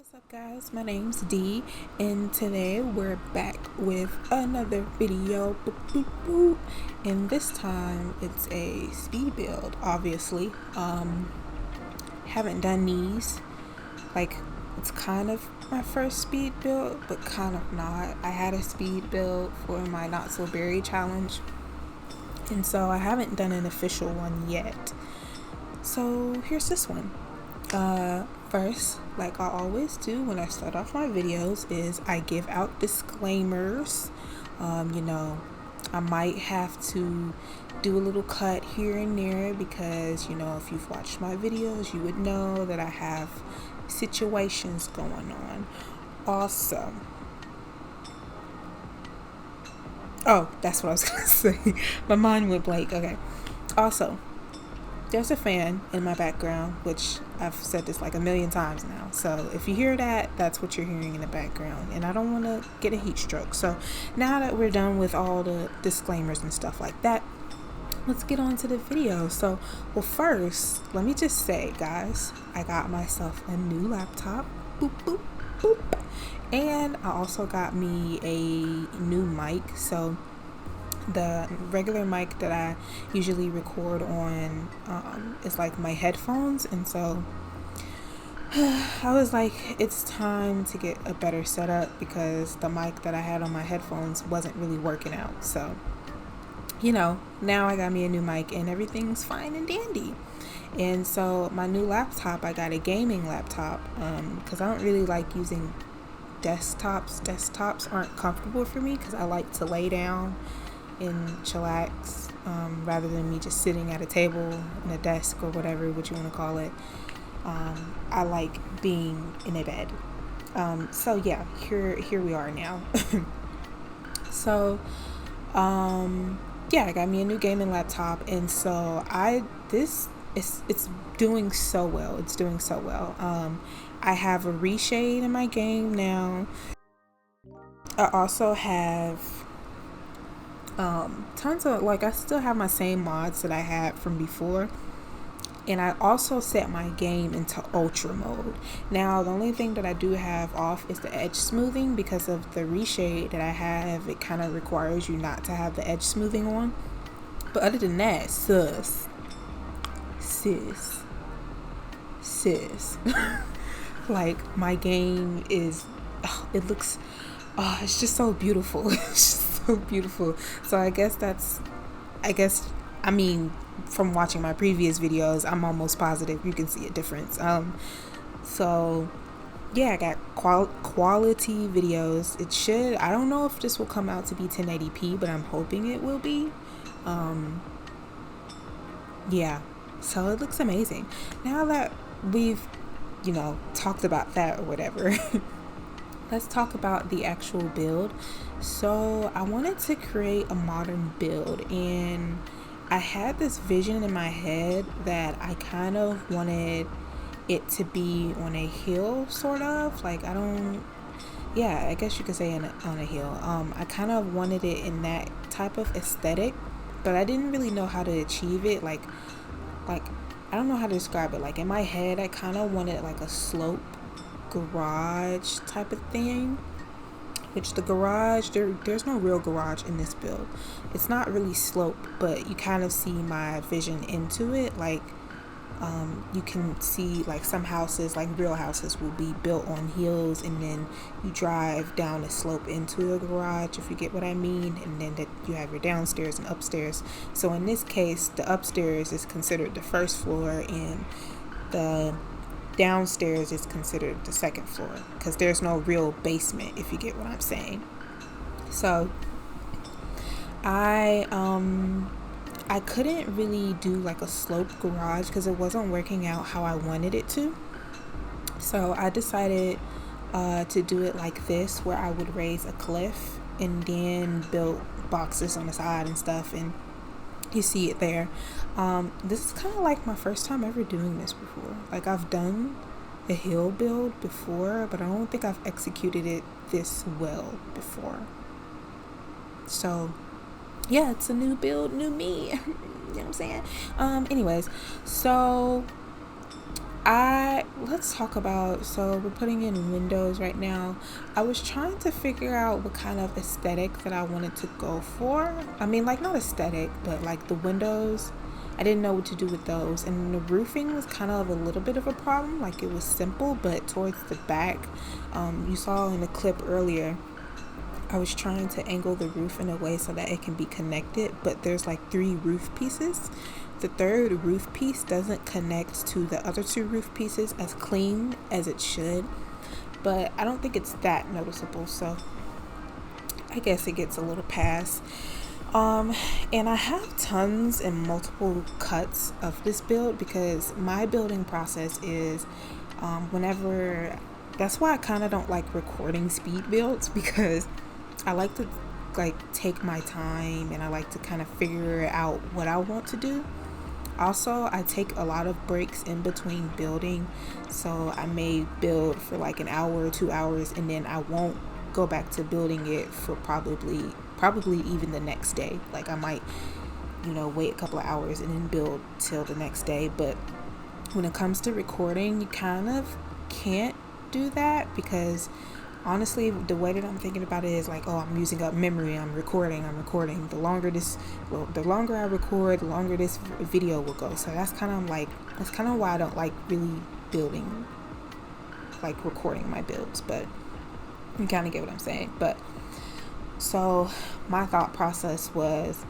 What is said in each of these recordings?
What's up guys, my name's Dee and today we're back with another video. Boop, boop, boop. And this time it's a speed build, obviously. Haven't done these. Like, it's kind of my first speed build, but kind of not. I had a speed build for my Not So Berry challenge, and so I haven't done an official one yet. So here's this one. First, like I always do when I start off my videos, is I give out disclaimers. I might have to do a little cut here and there because, if you've watched my videos, you would know that I have situations going on. Also, oh, that's what I was gonna say. My mind went blank. Okay. Also, there's a fan in my background, which I've said this like a million times now. So if you hear that, that's what you're hearing in the background. And I don't want to get a heat stroke. So now that we're done with all the disclaimers and stuff like that, let's get on to the video. So, well, first, let me just say, guys, I got myself a new laptop. Boop, boop, boop. And I also got me a new mic. So the regular mic that I usually record on is like my headphones, and so I was like, it's time to get a better setup because the mic that I had on my headphones wasn't really working out. So now I got me a new mic and everything's fine and dandy. And so my new laptop, I got a gaming laptop because I don't really like using desktops aren't comfortable for me because I like to lay down and chillax rather than me just sitting at a table in a desk or whatever what you want to call it. I like being in a bed. So yeah, here we are now. So I got me a new gaming laptop, and so it's doing so well. It's doing so well. I have a reshade in my game now. I also have tons of, I still have my same mods that I had from before, and I also set my game into ultra mode. Now the only thing that I do have off is the edge smoothing because of the reshade that I have. It kind of requires you not to have the edge smoothing on, but other than that, sis like, my game is, it looks, it's just so beautiful. It's just so beautiful. So I guess from watching my previous videos, I'm almost positive you can see a difference. So yeah, I got quality videos. I don't know if this will come out to be 1080p, but I'm hoping it will be. Yeah, so it looks amazing. Now that we've talked about that or whatever, let's talk about the actual build. So I wanted to create a modern build, and I had this vision in my head that I kind of wanted it to be on a hill, sort of. Like, I guess you could say on a hill. I kind of wanted it in that type of aesthetic, but I didn't really know how to achieve it. Like I don't know how to describe it. Like, in my head, I kind of wanted like a slope garage type of thing, which the garage, there's no real garage in this build. It's not really sloped, but you kind of see my vision into it. Like, you can see, like, some houses, like real houses, will be built on hills, and then you drive down a slope into a garage, if you get what I mean, and then you have your downstairs and upstairs. So in this case, the upstairs is considered the first floor, and the downstairs is considered the second floor because there's no real basement, if you get what I'm saying. So I couldn't really do like a sloped garage because it wasn't working out how I wanted it to. So I decided to do it like this, where I would raise a cliff and then build boxes on the side and stuff, and you see it there. This is kind of like my first time ever doing this before. Like, I've done a hill build before, but I don't think I've executed it this well before. So yeah, it's a new build, new me. You know what I'm saying? Anyways, so Let's talk about, so we're putting in windows right now. I was trying to figure out what kind of aesthetic that I wanted to go for. I mean, like, not aesthetic, but like the windows, I didn't know what to do with those. And the roofing was kind of a little bit of a problem. Like, it was simple, but towards the back, you saw in the clip earlier, I was trying to angle the roof in a way so that it can be connected, but there's like 3 roof pieces. The third roof piece doesn't connect to the other 2 roof pieces as clean as it should, but I don't think it's that noticeable, so I guess it gets a little pass. And I have tons and multiple cuts of this build because my building process is whenever, that's why I kind of don't like recording speed builds, because I like to like take my time and I like to kind of figure out what I want to do. Also, I take a lot of breaks in between building, so I may build for like an hour or 2 hours, and then I won't go back to building it for probably even the next day. Like, I might, wait a couple of hours and then build till the next day. But when it comes to recording, you kind of can't do that, because honestly, the way that I'm thinking about it is like, oh, I'm using up memory, I'm recording. The longer I record, the longer this video will go. So that's kind of why I don't like really building, like recording my builds, but you kind of get what I'm saying. But so my thought process was,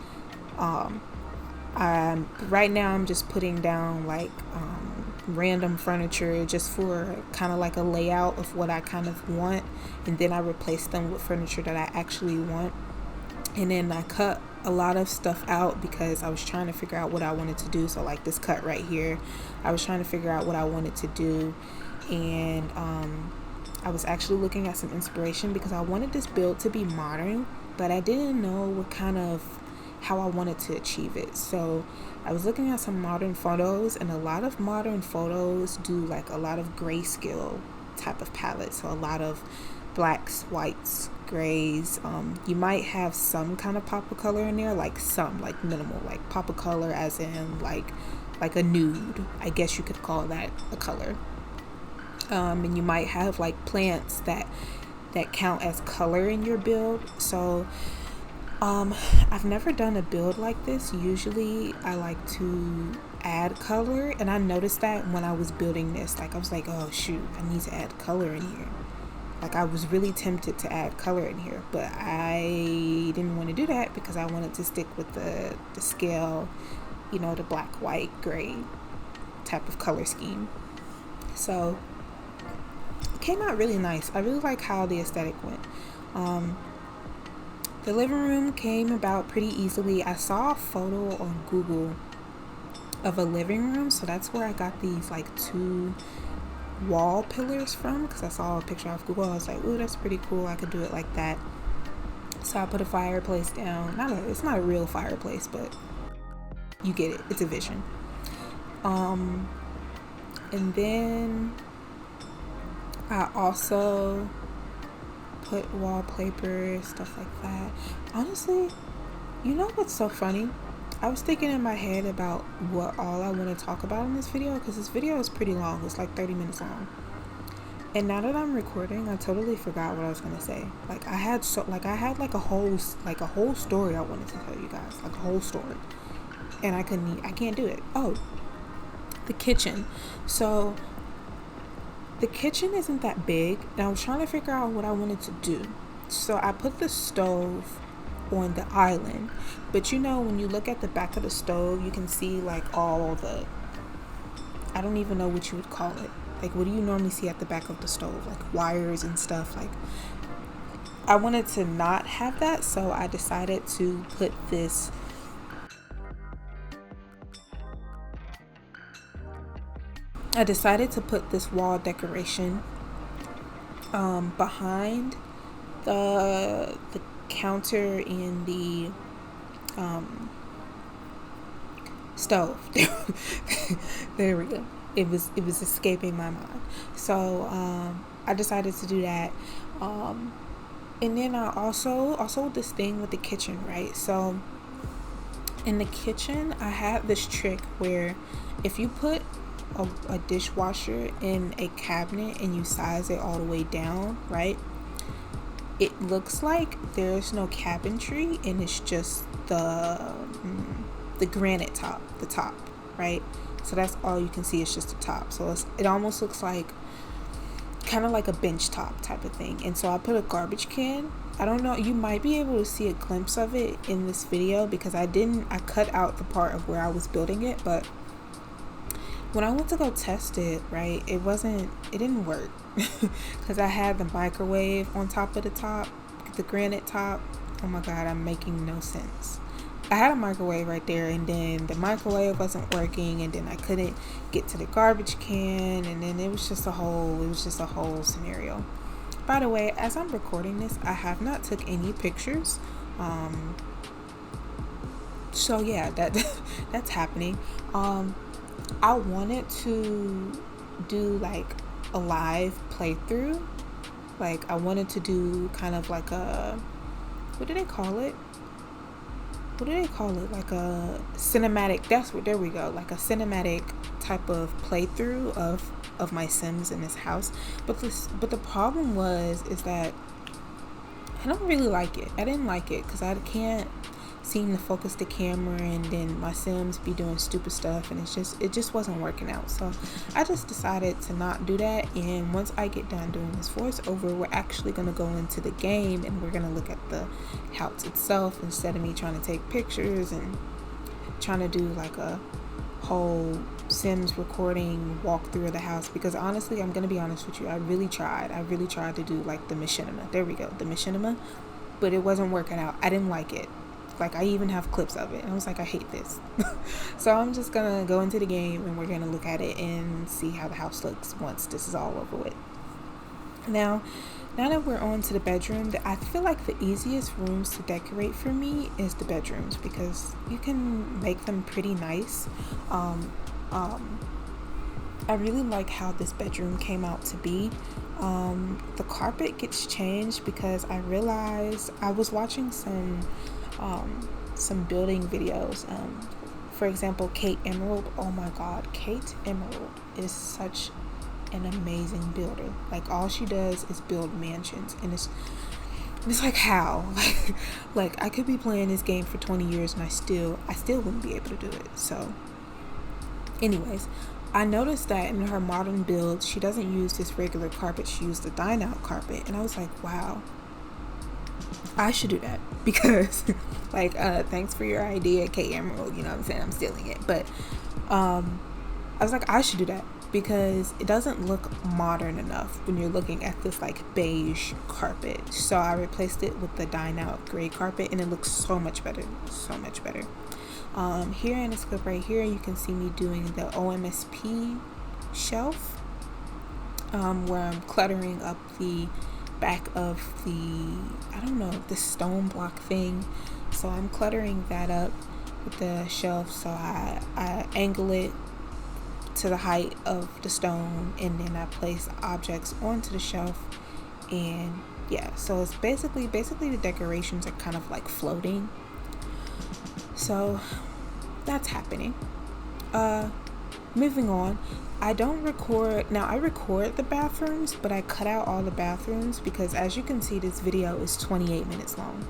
right now I'm just putting down like random furniture just for kind of like a layout of what I kind of want, and then I replace them with furniture that I actually want. And then I cut a lot of stuff out because I was trying to figure out what I wanted to do. So like this cut right here, I was trying to figure out what I wanted to do, and I was actually looking at some inspiration because I wanted this build to be modern, but I didn't know how I wanted to achieve it. So I was looking at some modern photos, and a lot of modern photos do like a lot of grayscale type of palette. So a lot of blacks, whites, grays. You might have some kind of pop of color in there, like minimal, like pop of color as in like a nude. I guess you could call that a color. And you might have like plants that count as color in your build. So I've never done a build like this. Usually I like to add color, and I noticed that when I was building this, like I was like, oh shoot, I need to add color in here. Like I was really tempted to add color in here, but I didn't want to do that because I wanted to stick with the scale, the black, white, gray type of color scheme. So it came out really nice. I really like how the aesthetic went. The living room came about pretty easily. I saw a photo on Google of a living room, so that's where I got these like 2 wall pillars from, because I saw a picture off Google. I was like, ooh, that's pretty cool, I could do it like that. So I put a fireplace down. It's not a real fireplace, but you get it, it's a vision. And then I also put wallpaper, stuff like that. Honestly, what's so funny? I was thinking in my head about what all I want to talk about in this video, because this video is pretty long. It's like 30 minutes long. And now that I'm recording, I totally forgot what I was gonna say. Like I had a whole story I wanted to tell you guys, like a whole story, and I can't do it. Oh, the kitchen. So the kitchen isn't that big, and I was trying to figure out what I wanted to do. So I put the stove on the island, but when you look at the back of the stove, you can see like all the, I don't even know what you would call it. Like, what do you normally see at the back of the stove? Like wires and stuff. Like, I wanted to not have that, so I decided to put this wall decoration behind the counter in the stove. There we go. It was escaping my mind. So I decided to do that. And then I also this thing with the kitchen, right? So in the kitchen, I have this trick where if you put a dishwasher in a cabinet and you size it all the way down, right, it looks like there's no cabinetry and it's just the granite top, the top, right? So that's all you can see, is just the top. So it almost looks like kind of like a bench top type of thing. And so I put a garbage can. I don't know, you might be able to see a glimpse of it in this video because I cut out the part of where I was building it, but when I went to go test it, right, it didn't work because I had the microwave on top of the granite top. Oh my God, I'm making no sense. I had a microwave right there, and then the microwave wasn't working, and then I couldn't get to the garbage can, and then it was just a whole scenario. By the way, as I'm recording this, I have not took any pictures. So yeah, that's happening. I wanted to do like a live playthrough. Like I wanted to do kind of like a, what do they call it? Like a cinematic, there we go. Like a cinematic type of playthrough of my Sims in this house. But the problem is that I don't really like it. I didn't like it because I can't seem to focus the camera, and then my Sims be doing stupid stuff, and it just wasn't working out. So I just decided to not do that. And once I get done doing this voiceover, we're actually going to go into the game and we're going to look at the house itself instead of me trying to take pictures and trying to do like a whole Sims recording walkthrough of the house. Because honestly, I'm going to be honest with you, I really tried to do like the machinima. There we go, the machinima, but it wasn't working out. I didn't like it. Like I even have clips of it, and I was like, I hate this. So I'm just gonna go into the game and we're gonna look at it and see how the house looks once this is all over with. Now that we're on to the bedroom, I feel like the easiest rooms to decorate for me is the bedrooms, because you can make them pretty nice. I really like how this bedroom came out to be. The carpet gets changed because I realized I was watching some building videos. For example, Kate Emerald. Oh my God, Kate Emerald is such an amazing builder. Like all she does is build mansions, and it's like how like I could be playing this game for 20 years and I still wouldn't be able to do it. So anyways, I noticed that in her modern build, she doesn't use this regular carpet, she used the diiyaanaa carpet, and I was like, wow, I should do that. Because like thanks for your idea, Kate Emerald, you know what I'm saying, I'm stealing it. But I was like, I should do that because it doesn't look modern enough when you're looking at this like beige carpet. So I replaced it with the diiyaanaa gray carpet, and it looks so much better. Here in this clip right here, you can see me doing the OMSP shelf, where I'm cluttering up the back of the stone block thing. So I'm cluttering that up with the shelf. So I angle it to the height of the stone, and then I place objects onto the shelf. And yeah, so it's basically the decorations are kind of like floating. So that's happening. Moving on, I record the bathrooms, but I cut out all the bathrooms because, as you can see, this video is 28 minutes long,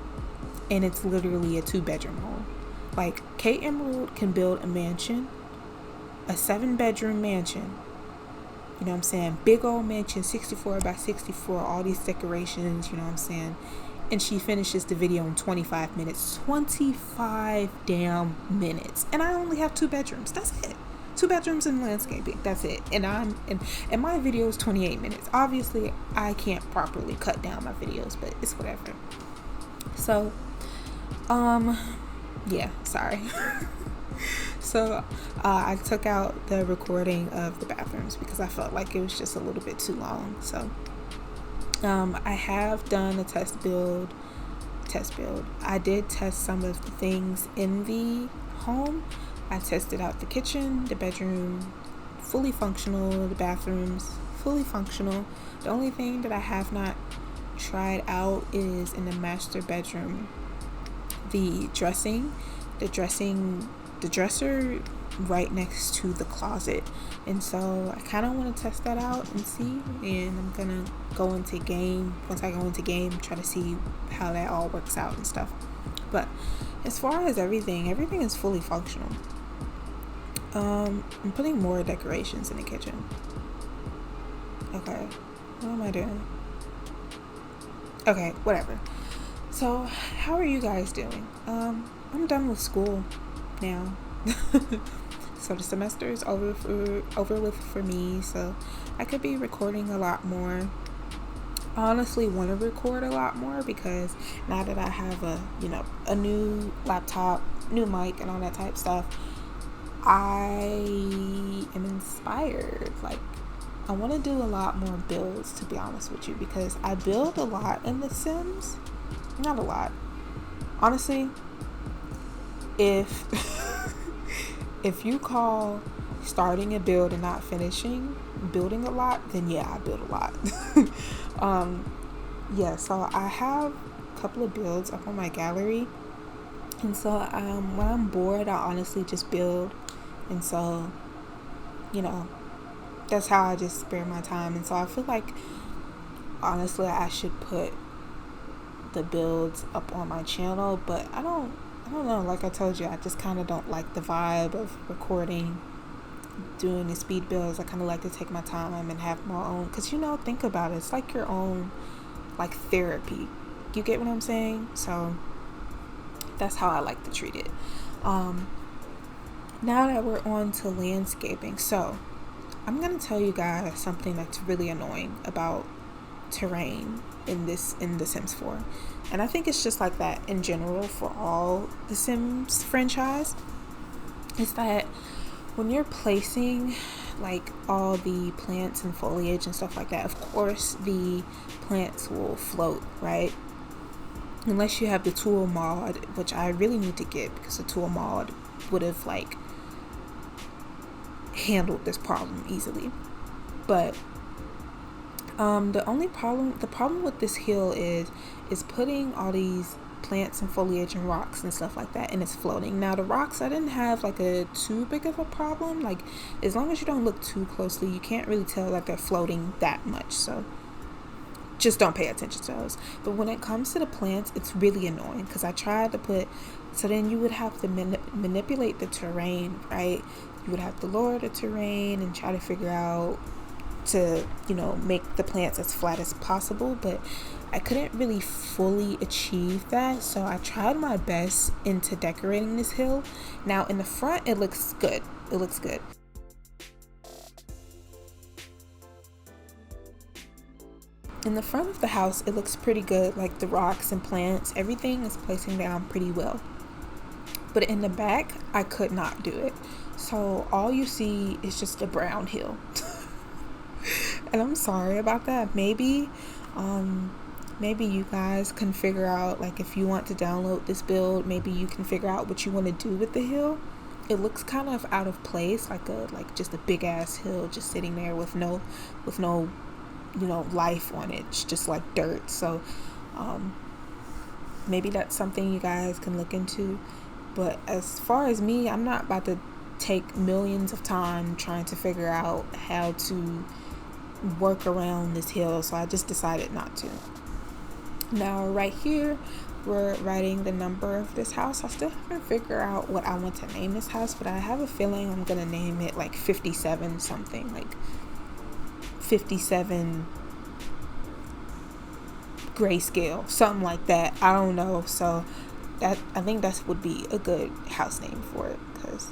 and it's literally a 2-bedroom home. Like, Kate Emerald can build a mansion, a 7-bedroom mansion, you know what I'm saying, big old mansion, 64 by 64, all these decorations, you know what I'm saying, and she finishes the video in 25 minutes. 25 damn minutes. And I only have 2 bedrooms. That's it. 2 bedrooms and landscaping. That's it. And my video is 28 minutes. Obviously, I can't properly cut down my videos, but it's whatever. So, yeah, sorry. So, I took out the recording of the bathrooms because I felt like it was just a little bit too long. So, I have done a test build. I did test some of the things in the home. I tested out the kitchen, the bedroom, fully functional, the bathrooms, fully functional. The only thing that I have not tried out is in the master bedroom. The dresser right next to the closet, and so I kind of want to test that out and see. And I'm gonna go into game. Once I go into game, try to see how that all works out and stuff. But as far as everything is fully functional. I'm putting more decorations in the kitchen. Okay, what am I doing? Okay, whatever. So how are you guys doing? I'm done with school now. So the semester is over with for me, so I could be recording a lot more. I honestly want to record a lot more because now that I have a new laptop, new mic, and all that type stuff, I am inspired. Like, I want to do a lot more builds, to be honest with you, because I build a lot in The Sims. Not a lot. Honestly, if if you call starting a build and not finishing building a lot, then yeah, I build a lot. So I have a couple of builds up on my gallery, and so when I'm bored, I honestly just build. And so, that's how I just spare my time. And so I feel like, honestly, I should put the builds up on my channel, but I don't know. Like I told you, I just kind of don't like the vibe of recording, doing the speed builds. I kind of like to take my time and have my own, because think about it, it's like your own like therapy. You get what I'm saying? So that's how I like to treat it. Now that we're on to landscaping, so I'm gonna tell you guys something that's really annoying about terrain in The Sims 4, and I think it's just like that in general for all the Sims franchise, is that when you're placing like all the plants and foliage and stuff like that, of course the plants will float, right? Unless you have the tool mod, which I really need to get, because the tool mod would have like handled this problem easily. But the problem with this hill is putting all these plants and foliage and rocks and stuff like that, and it's floating. Now the rocks, I didn't have like a too big of a problem. Like, as long as you don't look too closely, you can't really tell that they're floating that much. So just don't pay attention to those. But when it comes to the plants, it's really annoying, because I tried to put, so then you would have to manipulate the terrain, right? You would have to lower the terrain and try to figure out to make the plants as flat as possible, but I couldn't really fully achieve that. So I tried my best into decorating this hill. Now in the front, it looks good. In the front of the house, it looks pretty good. Like, the rocks and plants, everything is placing down pretty well. But in the back, I could not do it. So all you see is just a brown hill. And I'm sorry about that. Maybe you guys can figure out, like, if you want to download this build, maybe you can figure out what you want to do with the hill. It looks kind of out of place, like just a big ass hill just sitting there with no life on it. It's just like dirt. So maybe that's something you guys can look into. But as far as me, I'm not about to take millions of time trying to figure out how to work around this hill, so I just decided not to. Now right here, we're writing the number of this house. I still haven't figured out what I want to name this house, but I have a feeling I'm gonna name it like 57 something, like 57 grayscale, something like that. I don't know. So I think that would be a good house name for it, because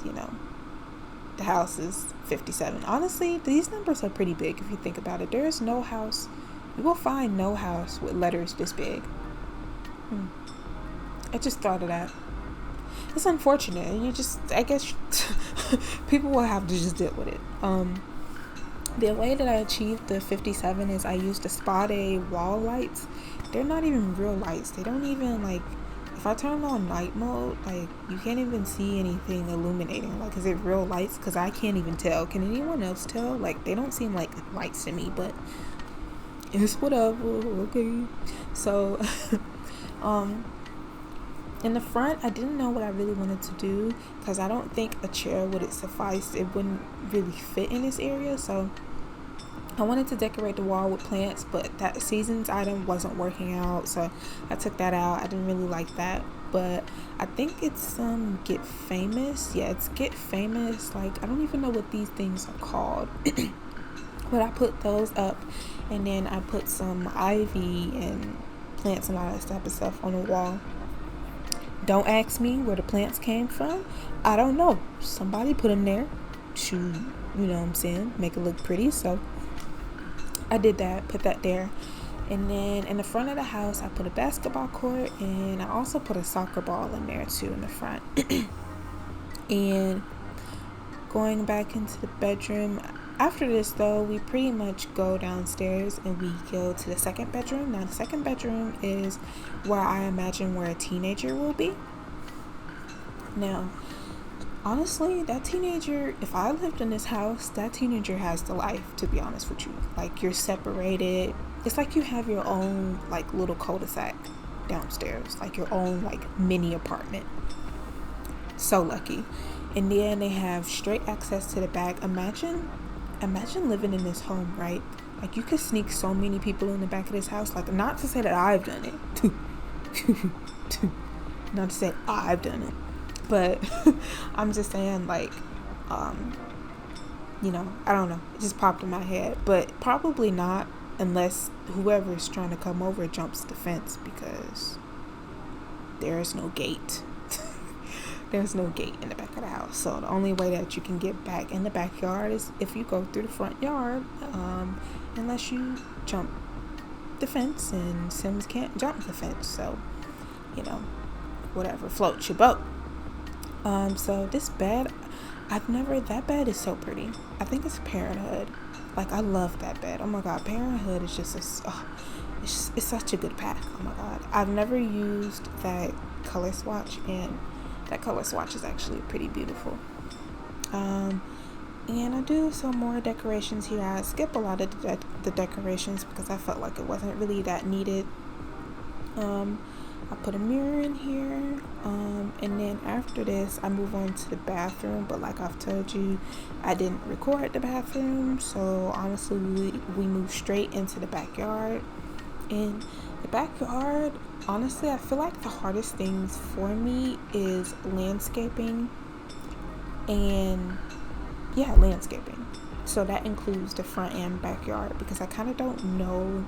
the house is 57. Honestly, these numbers are pretty big if you think about it. There is no house, you will find no house with letters this big. I just thought of that. It's unfortunate. I guess people will have to just deal with it. The way that I achieved the 57 is I used the spot-a wall lights. They're not even real lights. They don't even, like, if I turn on night mode, like, you can't even see anything illuminating. Like, is it real lights? Because I can't even tell. Can anyone else tell? Like, they don't seem like lights to me, but it's whatever. Okay. So, In the front, I didn't know what I really wanted to do because I don't think a chair would suffice. It wouldn't really fit in this area. So I wanted to decorate the wall with plants, but that season's item wasn't working out. So I took that out. I didn't really like that. But I think it's Get Famous. Yeah, it's Get Famous. Like, I don't even know what these things are called. But I put those up, and then I put some ivy and plants and all that type of stuff on the wall. Don't ask me where the plants came from. I don't know. Somebody put them there to, you know what I'm saying, make it look pretty. So I did that, put that there. And then in the front of the house, I put a basketball court, and I also put a soccer ball in there too in the front. And going back into the bedroom, after this though, we pretty much go downstairs and we go to the second bedroom. Now the second bedroom is where I imagine where a teenager will be. Now, honestly, that teenager, if I lived in this house, that teenager has the life, to be honest with you. Like, you're separated. It's like you have your own like little cul-de-sac downstairs, like your own like mini apartment. So lucky. And then they have straight access to the back. Imagine living in this home, right? Like, you could sneak so many people in the back of this house. Like, not to say that I've done it. Not to say I've done it. But I'm just saying, like, you know, I don't know. It just popped in my head. But probably not unless whoever's trying to come over jumps the fence, because there is no gate. There's no gate in the back of the house. So the only way that you can get back in the backyard is if you go through the front yard, unless you jump the fence, and Sims can't jump the fence. So, you know, whatever floats your boat. So this bed, that bed is so pretty. I think it's Parenthood. Like, I love that bed. Oh my God, Parenthood is just it's such a good pack. Oh my God. I've never used that color swatch, and that color swatch is actually pretty beautiful. And I do some more decorations here. I skip a lot of the decorations because I felt like it wasn't really that needed. I put a mirror in here, and then after this I move on to the bathroom. But like I've told you, I didn't record the bathroom, so honestly we move straight into the backyard. In the backyard, honestly, I feel like the hardest things for me is landscaping, and landscaping. So that includes the front and backyard, because I kind of don't know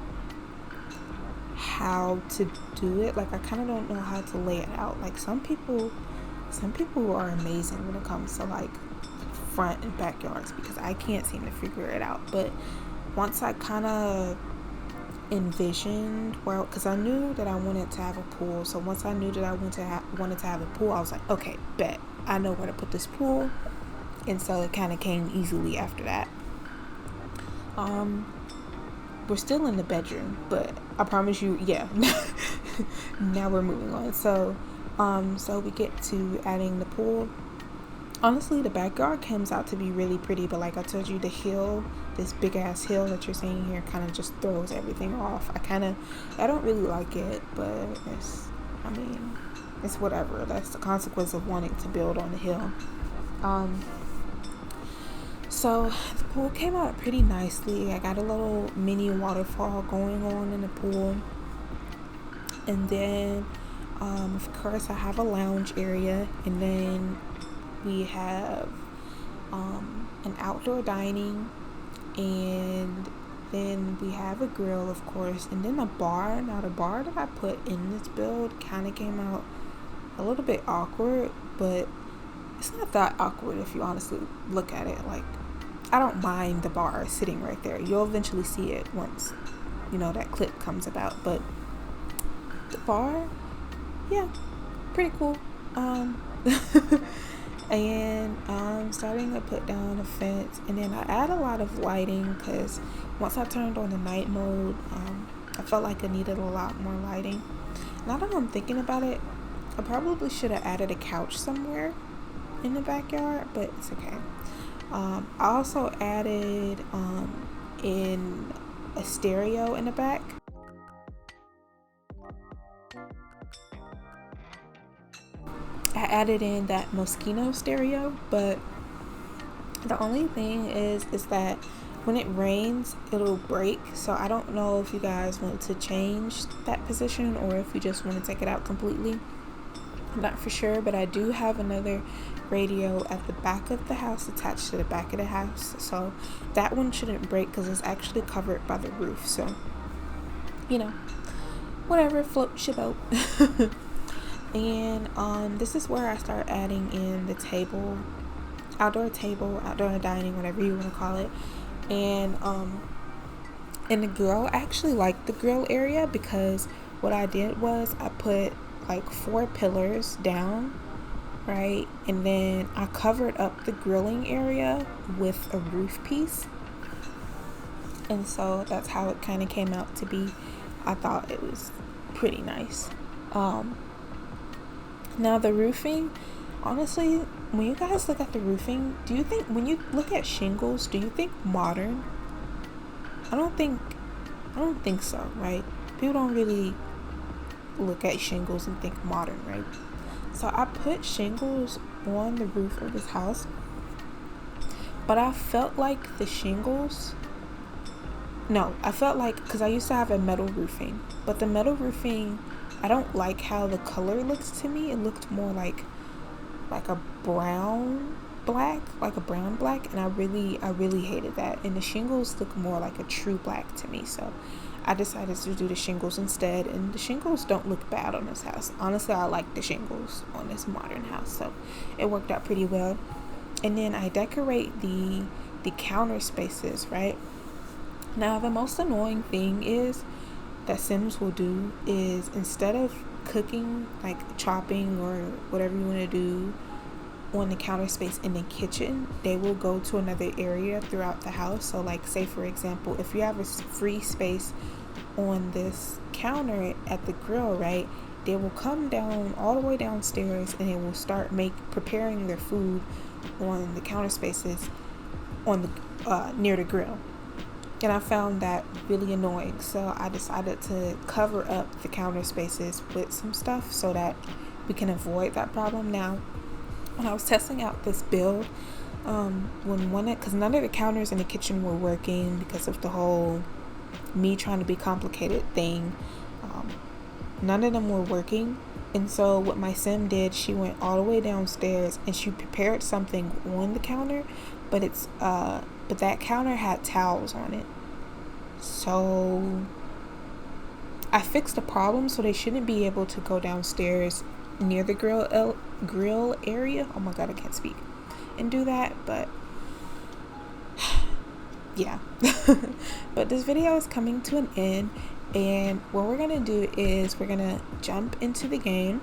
how to do it. Like, I kind of don't know how to lay it out. Like, some people are amazing when it comes to like front and backyards, because I can't seem to figure it out. But once I kind of envisioned, well, because I knew that I wanted to have a pool. So once I knew that I wanted to have a pool, I was like, okay, bet, I know where to put this pool. And so it kind of came easily after that. We're still in the bedroom, but I promise you, yeah. Now we're moving on. So we get to adding the pool. Honestly, the backyard comes out to be really pretty, but like I told you, the hill, this big ass hill that you're seeing here, kind of just throws everything off. I don't really like it, but it's whatever. That's the consequence of wanting to build on the hill. So the pool came out pretty nicely. I got a little mini waterfall going on in the pool. And then, of course, I have a lounge area. And then we have an outdoor dining. And then we have a grill, of course. And then a bar. Now, the bar that I put in this build kind of came out a little bit awkward. But it's not that awkward if you honestly look at it. Like, I don't mind the bar sitting right there. You'll eventually see it once, that clip comes about. But the bar, yeah, pretty cool. And I'm starting to put down a fence, and then I add a lot of lighting, because once I turned on the night mode, I felt like I needed a lot more lighting. Now that I'm thinking about it, I probably should have added a couch somewhere in the backyard, but it's okay. I also added in a stereo in the back. I added in that Moschino stereo, but the only thing is that when it rains, it'll break. So I don't know if you guys want to change that position or if you just want to take it out completely. I'm not for sure, but I do have another radio at the back of the house, attached to the back of the house. So that one shouldn't break because it's actually covered by the roof. So, you know, whatever, floats your boat. And this is where I start adding in the table, outdoor dining, whatever you want to call it. And the grill, I actually like the grill area because what I did was I put like 4 pillars down, right, and then I covered up the grilling area with a roof piece, and so that's how it kind of came out to be. I thought it was pretty nice. Now the roofing, honestly, when you guys look at the roofing, do you think, when you look at shingles, do you think modern? I don't think so, right? People don't really look at shingles and think modern, right? So I put shingles on the roof of this house, but I felt like the shingles, because I used to have a metal roofing, but the metal roofing, I don't like how the color looks to me. It looked more like a brown black, and I really hated that. And the shingles look more like a true black to me, so I decided to do the shingles instead. And the shingles don't look bad on this house. Honestly, I like the shingles on this modern house, so it worked out pretty well. And then I decorate the counter spaces, right? Now the most annoying thing is that Sims will do is, instead of cooking, like chopping or whatever you want to do on the counter space in the kitchen, they will go to another area throughout the house. So like, say for example, if you have a free space on this counter at the grill, right, they will come down all the way downstairs and they will start preparing their food on the counter spaces on the near the grill. And I found that really annoying, so I decided to cover up the counter spaces with some stuff so that we can avoid that problem. Now, when I was testing out this build, because none of the counters in the kitchen were working because of the whole me trying to be complicated thing, none of them were working. And so what my sim did, she went all the way downstairs and she prepared something on the counter, but that counter had towels on it. So I fixed the problem, so they shouldn't be able to go downstairs near the grill area. Oh my god, I can't speak. And do that, but yeah. But this video is coming to an end, and what we're gonna do is we're gonna jump into the game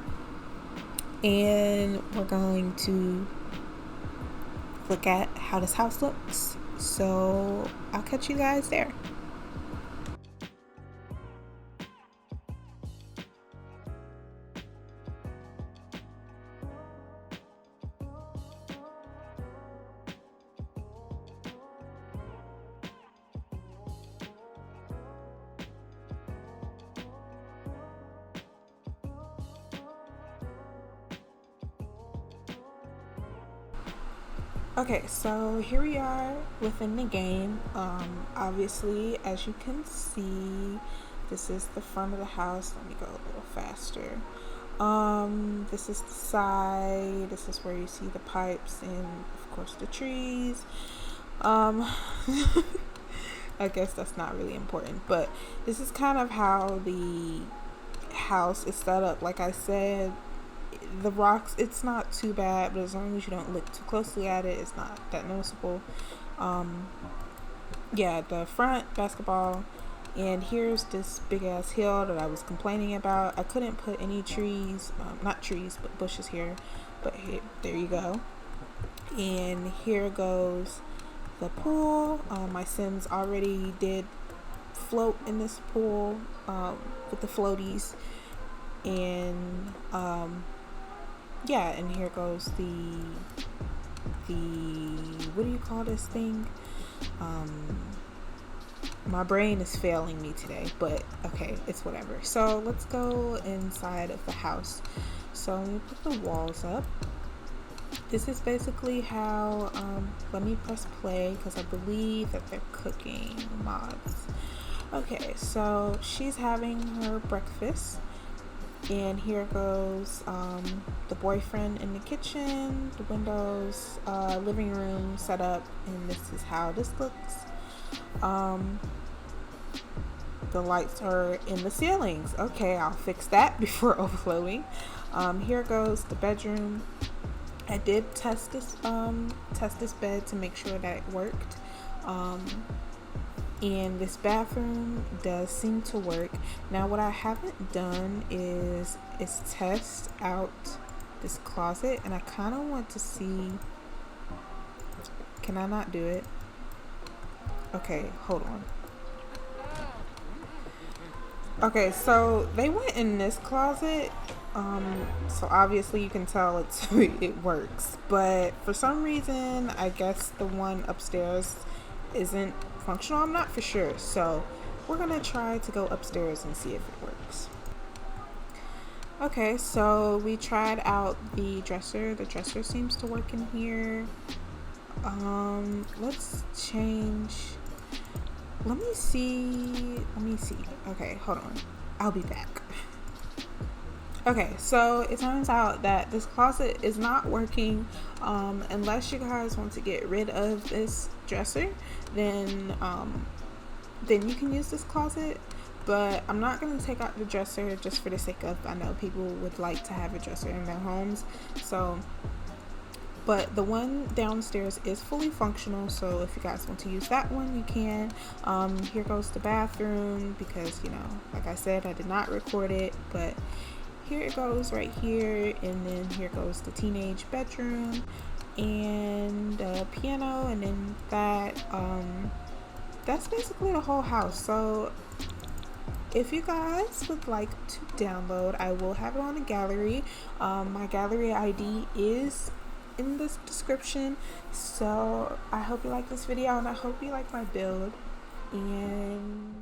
and we're going to look at how this house looks. So I'll catch you guys there. Okay, so here we are within the game. Obviously, as you can see, this is the front of the house. Let me go a little faster. This is the side. This is where you see the pipes and, of course, the trees. I guess that's not really important, but this is kind of how the house is set up. Like I said, the rocks, it's not too bad, but as long as you don't look too closely at it, it's not that noticeable. Yeah, the front basketball, and here's this big ass hill that I was complaining about. I couldn't put any trees, not trees, but bushes here, but here, there you go. And here goes the pool. My Sims already did float in this pool with the floaties, and yeah, and here goes the what do you call this thing? My brain is failing me today, but okay, it's whatever. So let's go inside of the house. So we put the walls up. This is basically how, let me press play because I believe that they're cooking mods. Okay, so she's having her breakfast. And here goes the boyfriend in the kitchen, the windows, living room set up, and this is how this looks. The lights are in the ceilings. Okay, I'll fix that before overflowing. Here goes the bedroom. I did test this bed to make sure that it worked. And this bathroom does seem to work. Now what I haven't done is test out this closet, and I kind of want to see, can I not do it? Okay, hold on. Okay, so they went in this closet, so obviously you can tell it works, but for some reason I guess the one upstairs isn't functional. I'm not for sure, so we're gonna try to go upstairs and see if it works. Okay, so we tried out the dresser. The dresser seems to work in here. Let's change. Let me see. Okay, hold on, I'll be back. Okay, so it turns out that this closet is not working. Unless you guys want to get rid of this dresser, then you can use this closet. But I'm not going to take out the dresser just for the sake of, I know people would like to have a dresser in their homes. So, but the one downstairs is fully functional, so if you guys want to use that one, you can. Here goes the bathroom, because, you know, like I said, I did not record it, but here it goes right here, and then here goes the teenage bedroom and the piano, and then that's basically the whole house. So if you guys would like to download, I will have it on the gallery. My gallery ID is in the description. So I hope you like this video, and I hope you like my build, and